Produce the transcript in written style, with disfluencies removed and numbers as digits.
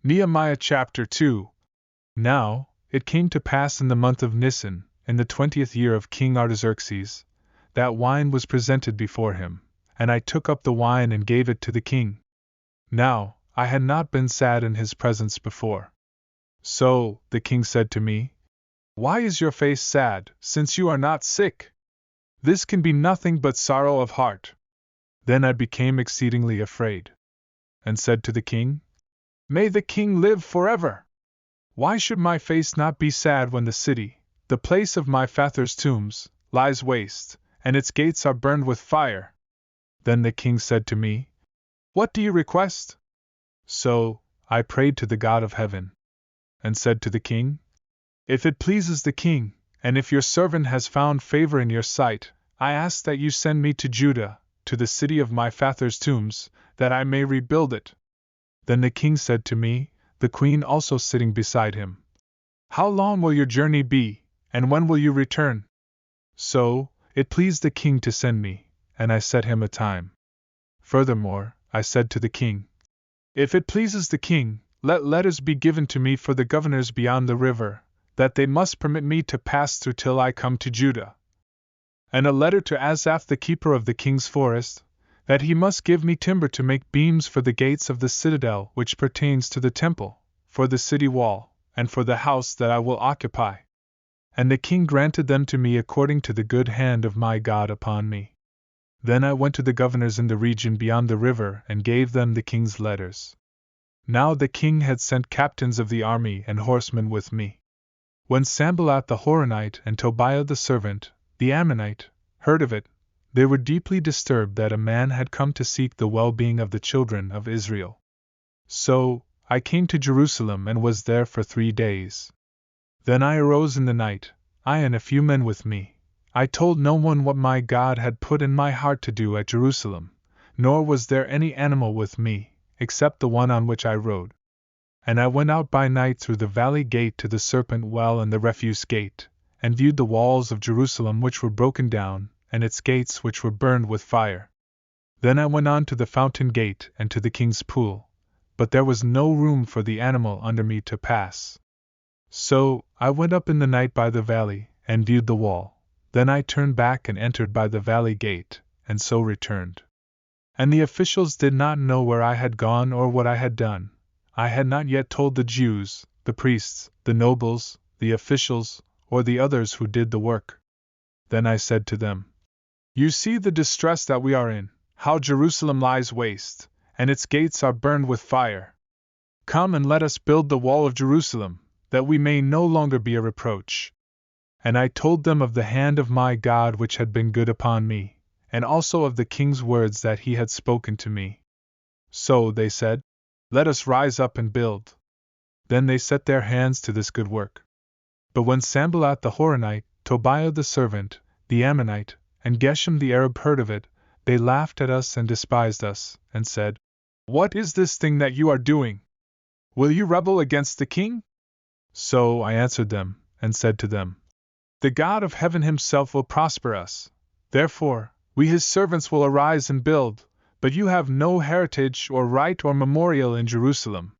Nehemiah Chapter 2. Now, it came to pass in the month of Nisan, in the 20th year of King Artaxerxes, that wine was presented before him, and I took up the wine and gave it to the king. Now, I had not been sad in his presence before. So, the king said to me, "Why is your face sad, since you are not sick? This can be nothing but sorrow of heart." Then I became exceedingly afraid, and said to the king, "May the king live forever! Why should my face not be sad when the city, the place of my fathers' tombs, lies waste, and its gates are burned with fire?" Then the king said to me, "What do you request?" So, I prayed to the God of heaven, and said to the king, "If it pleases the king, and if your servant has found favor in your sight, I ask that you send me to Judah, to the city of my fathers' tombs, that I may rebuild it." Then the king said to me, the queen also sitting beside him, "How long will your journey be, and when will you return?" So, it pleased the king to send me, and I set him a time. Furthermore, I said to the king, "If it pleases the king, let letters be given to me for the governors beyond the river, that they must permit me to pass through till I come to Judah. And a letter to Asaph the keeper of the king's forest, that he must give me timber to make beams for the gates of the citadel which pertains to the temple, for the city wall, and for the house that I will occupy." And the king granted them to me according to the good hand of my God upon me. Then I went to the governors in the region beyond the river and gave them the king's letters. Now the king had sent captains of the army and horsemen with me. When Sanballat the Horonite and Tobiah the servant, the Ammonite, heard of it, they were deeply disturbed that a man had come to seek the well-being of the children of Israel. So, I came to Jerusalem and was there for 3 days. Then I arose in the night, I and a few men with me. I told no one what my God had put in my heart to do at Jerusalem, nor was there any animal with me, except the one on which I rode. And I went out by night through the valley gate to the Serpent Well and the refuse gate, and viewed the walls of Jerusalem which were broken down, and its gates which were burned with fire. Then I went on to the fountain gate and to the king's pool, but there was no room for the animal under me to pass. So, I went up in the night by the valley, and viewed the wall. Then I turned back and entered by the valley gate, and so returned. And the officials did not know where I had gone or what I had done. I had not yet told the Jews, the priests, the nobles, the officials, or the others who did the work. Then I said to them, "You see the distress that we are in, how Jerusalem lies waste, and its gates are burned with fire. Come and let us build the wall of Jerusalem, that we may no longer be a reproach." And I told them of the hand of my God which had been good upon me, and also of the king's words that he had spoken to me. So they said, "Let us rise up and build." Then they set their hands to this good work. But when Sanballat the Horonite, Tobiah the servant, the Ammonite, and Geshem the Arab heard of it, they laughed at us and despised us, and said, "What is this thing that you are doing? Will you rebel against the king?" So I answered them, and said to them, "The God of heaven himself will prosper us. Therefore, we his servants will arise and build, but you have no heritage or right or memorial in Jerusalem.